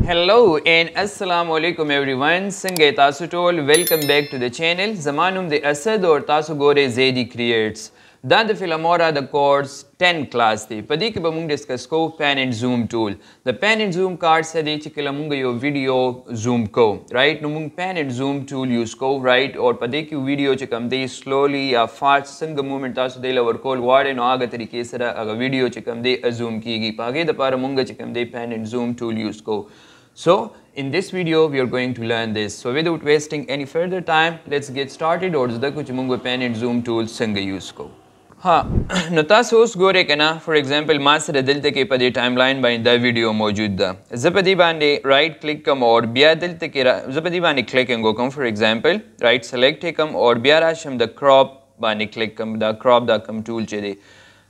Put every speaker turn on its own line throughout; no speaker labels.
Hello and Assalamu alaikum everyone. Sange tasu tol. Welcome back to the channel. Zamanum de Asad or tasu gore Zaidi creates. Dan the Filmora the course 10 class the. Padi ke bamung discuss ko pan and zoom tool. The pan and zoom card se de chikila munga yo video zoom ko. Right? No mung pan and zoom tool use ko. Right? Or padi ki video chikam de slowly ya fast single movement tasu de la war call ward no aga tarike sara aga video chikam de zoom kigi. Page the para munga chikam de pan and zoom tool use ko. So, in this video, we are going to learn this. So, without wasting any further time, let's get started. Or the kuch mungo pen and zoom tools singa use ko. Ha, nota sos gore kana. For example, master dilte ke pade timeline by the video mojud da. Zapadi bande right click kam or biya dilte ke zapadi bande click and go come. For example, right select kam or biya rasham the crop bande click kam the crop da kam tool chede.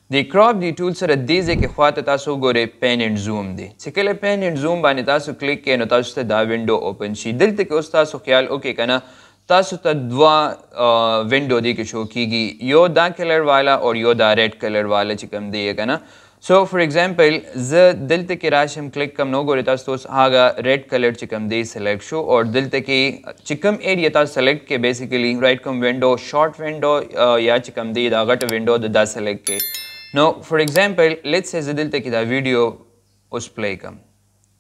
The crop the tool sara deze ke khwata tasu gore pen and zoom de. Sikele pen and zoom bani tasu click ke no tasu ta da window open shi. Dilte ke us tasu khayal okay kana tasu ta dwa window de ke show kigi. Yo da color wala or yo da red color wala chikam de kana. So for example, z dilte ke rasham click kam no gore tasu tos haga red color chikam de select show or dilte ke chikam area tasu select ke basically right kam window short window ya chikam de da gat window da select ke. Now, for example, let's say Zadil take the video us play kam,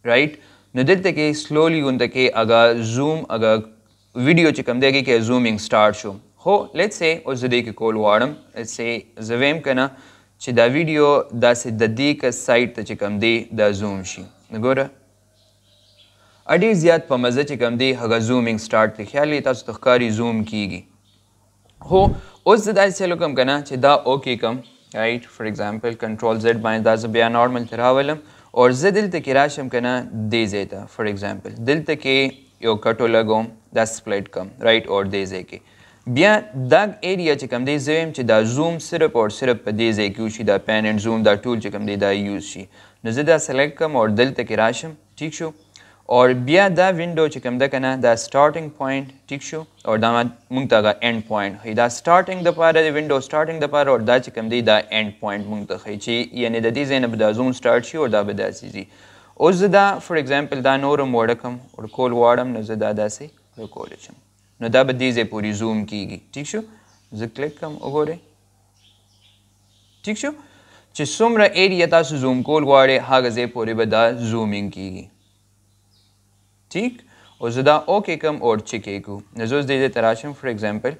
right? Nadil take slowly untake aga zoom aga video chikam degi ke zooming start show. Ho, let's say us Zadil call wadam. Let's say Zavem kana chi da video da se dadi ka side ta chikam de da zoom shi. Nagora. Adi ziyad pa maza chikam de haga zooming start te khayali tas takhkari zoom kigi. Ho, us Zadil se lokam kana chi da okay kam. Right, for example, Control Z by that's a normal terawalam or Z dilte ki rasham kana de zeta. For example, dilte ke yo katolagom that's split come right or de zeke. Bia dag area chikam de zem chi da zoom syrup or syrup de zeku shi da pen and zoom da tool chikam de da use shi. Nazida select kam or dilte ki rasham ठीक शो और बिया दा विंडो चिकम दा कना दा starting point ठीक शो और दा मुंगता का एंड पॉइंट है दा स्टार्टिंग द पार द विंडो स्टार्टिंग द पार और दा चिकम दी दा एंड पॉइंट मुंगता है ची यानी दा दी ज़ेन बदा ज़ूम स्टार्ट शी और दा बदा सीजी उस दा फॉर एग्जांपल दा नोरम वोडकम और कोल वाडम नज़ दा से कोलेचम न दा बदी ज़े पूरी ज़ूम कीगी ठीक शो ज़ क्लिक कम ओगोरे ठीक शो ची सुमरा एरिया ता ज़ूम कोल वाडे हाग ज़े पूरी बदा ज़ूमिंग कीगी ठीक और ज़्यादा ओके कम और चिके को नज़ोज़ दे तराशम फॉर एग्जांपल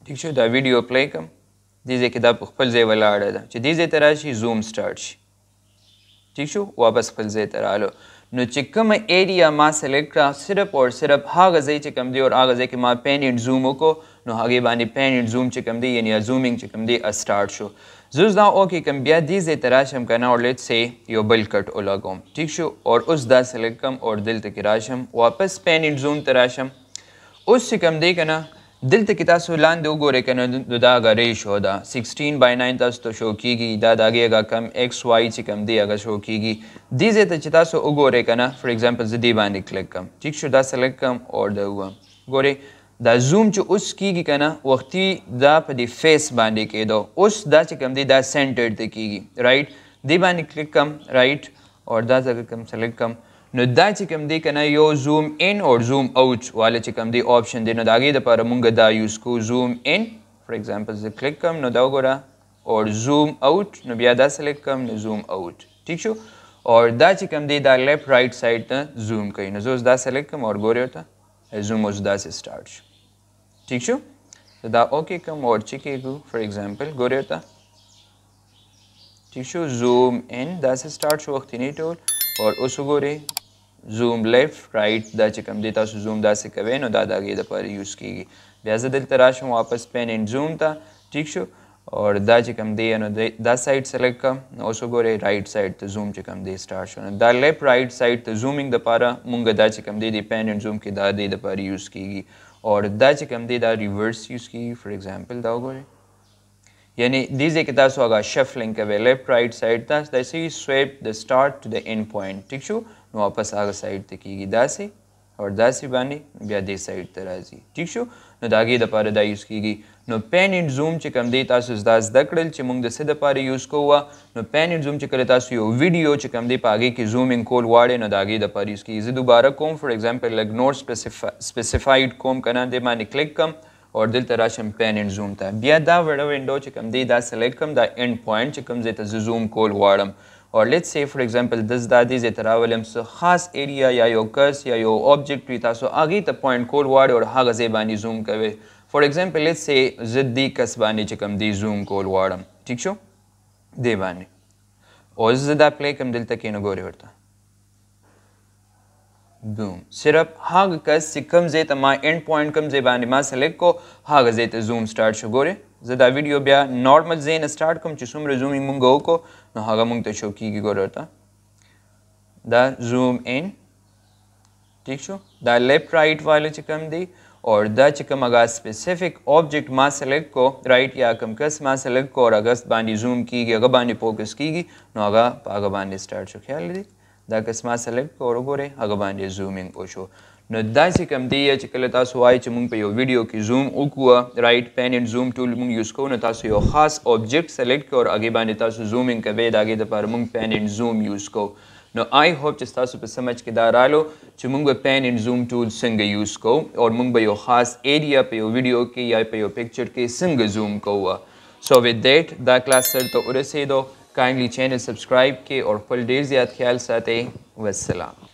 ठीक शो दा वीडियो प्ले कम दीजे किताब खपल जे वाला आड़ा दा च दीजे तराशी ज़ूम स्टार्ट ठीक शो वापस खपल जे तरालो नो चिकम एरिया मा सेलेक्ट करा सिर्फ और सिर्फ हा गज़े चिकम दी और आ गज़े के मा पेन एंड ज़ूम को नो हागे बानी पेन एंड ज़ूम चिकम दी यानी ज़ूमिंग चिकम दी स्टार्ट शो ज़ुज़ दा ओके कम बिया दीजे तराशम करना और let's say yo bill cut ओलागोम ठीक शो और उस दा सेलेक्ट कम और दिल तक राशम वापस पेन एंड ज़ूम तराशम उस चिकम दे करना दिल तक तासु लान दो गोरे करना दा गा रेशो दा 16:9 तास तो शो कीगी दा दागेगा कम एक्स वाई चिकम दे अगर शो कीगी दीजे तक तासु उगोरे करना फॉर एग्जांपल ज़दी बानी क्लिक कम ठीक शो दा सेलेक्ट कम और दा हुआ गोरे दा ज़ूम चो उस कीगी करना वक्ती दा पदी फेस बांधे के दो उस दा चिकम दी दा सेंटर ते कीगी राइट दी बानी क्लिक कम राइट और दा जगह कम सेलेक्ट कम नो दा चिकम दी करना यो ज़ूम इन और ज़ूम आउट वाले चिकम दी ऑप्शन दे नो दागे दा पर मुंगा दा यूज़ को ज़ूम इन फॉर एग्जांपल से क्लिक कम नो दा गोरा और ज़ूम आउट नो बिया दा सेलेक्ट कम नो ज़ूम आउट ठीक शो और दा चिकम दी दा लेफ्ट राइट साइड ता ज़ूम कई नो जोस दा सेलेक्ट कम और गोरे होता ज़ूम उस दा से स्टार्ट ठीक शो तो दा ओके कम और चिके को फॉर एग्जांपल गोरे होता ठीक शो ज़ूम इन दा से स्टार्ट शो वक्त नहीं टोल और उस गोरे ज़ूम लेफ्ट राइट दा चिकम देता सो ज़ूम दा से कवे नो दादा गे दा पर यूज़ कीगी ब्याज़ दिल तराश वापस पेन एंड ज़ूम था ठीक शो और दा चिकम दे नो दा साइड सेलेक्ट कम उसो गोरे राइट साइड तो ज़ूम चिकम दे स्टार्ट शो दा लेफ्ट राइट साइड तो ज़ूमिंग दा पारा मुंगा दा चिकम दे पेन एंड ज़ूम के दा दे दा पर यूज़ कीगी और दा चिकम दे दा रिवर्स यूज़ की फॉर एग्जांपल दा गोरे यानी दीजे के तासो आगा शफलिंग कवे लेफ्ट राइट साइड तास दैसे swap the start to the end point ठीक शो नो वापस आगा साइड ते कीगी दासी और दासी बानी बिया दे साइड तराजी ठीक शो نو د هغې دپاره دا یوز کیږي. نو پین اینډ زوم چې کوم دی تاسو دا زده کړل چې موږ د څه دپاره یوز کوو. نو پین اینډ زوم چې کله تاسو یو ویډیو چې کوم دی په هغې کې زومینګ کول غواړئ نو د هغې دپاره یوز کیږي. زه دوباره کوم فار ایگزامپل لږ نور سپیسیفاید کوم که نه دې باندې کلیک کم او دلته راشم پین اینډ زوم ته. بیا دا وړه وینډو چې کوم دی دا سلیکټ کم دا اینډ پوینټ چې کوم ځای ته زه زوم کول غواړم. اور لیټس سی فار ایگزامپل دس دا دې ځای ته راولم څه خاص ایریا یا یو کس یا یو آبجیکټ وي تاسو هغې ته پوینټ کول غواړئ او هغه ځای باندې زوم کوئ. فار ایگزامپل لیټس سی زه دې کس باندې چې کوم دی زوم کول غواړم. ټیک شو دې باندې اوس زه دا پلی کوم دلته کښېنه ګورئ ورته بوم صرف هغه کس چې کوم ځای ته ما اینډ پوینټ کوم ځای باندې ما سلیکټ کو هغه ځای ته زوم سټارټ شو. ګورئ زه دا ویډیو بیا نارمل ځای نه سټارټ کوم چې څومره زومینګ مونږ وکړو نو هغه مونږ ته شو کېږي. ګورئ ورته دا زوم ان ټیک شو دا لیفټ رایټ والا چې کوم دی اور دا چې کوم هغه سپیسیفک آبجیکټ ما سلیکټ کو رایټ یا کوم کس ما سلیکټ کو اور هغه باندې زوم کېږي هغه باندې فوکس کېږي نو هغه په هغه باندې سټارټ شو. خیال دی دا کس ما سلیکټ کو اور وګورئ هغه باندې زومینګ وشو. نو داسې کوم دی چې کله تاسو وایئ چې موږ په یو ویډیو کې زوم وکړو رایټ پین اینډ زوم ټول موږ یوز کوو نو تاسو یو خاص آبجیکټ سلیکټ کړئ او هغې باندې تاسو زومینګ کوئ د هغې دپاره موږ پین اینډ زوم یوز کوو. نو آی هوپ چې ستاسو په سمجھ کې دا رالو چې موږ به پین اینډ زوم ټول څنګه یوز کوو او موږ به یو خاص ایریا په یو ویډیو کې یا په یو پکچر کې څنګه زوم کوو. سو وت دیٹ دا کلاس سر ته ورسېدو. کایندلی چینل سبسکرایب کړئ او خپل ډېر زیات خیال ساتئ. والسلام.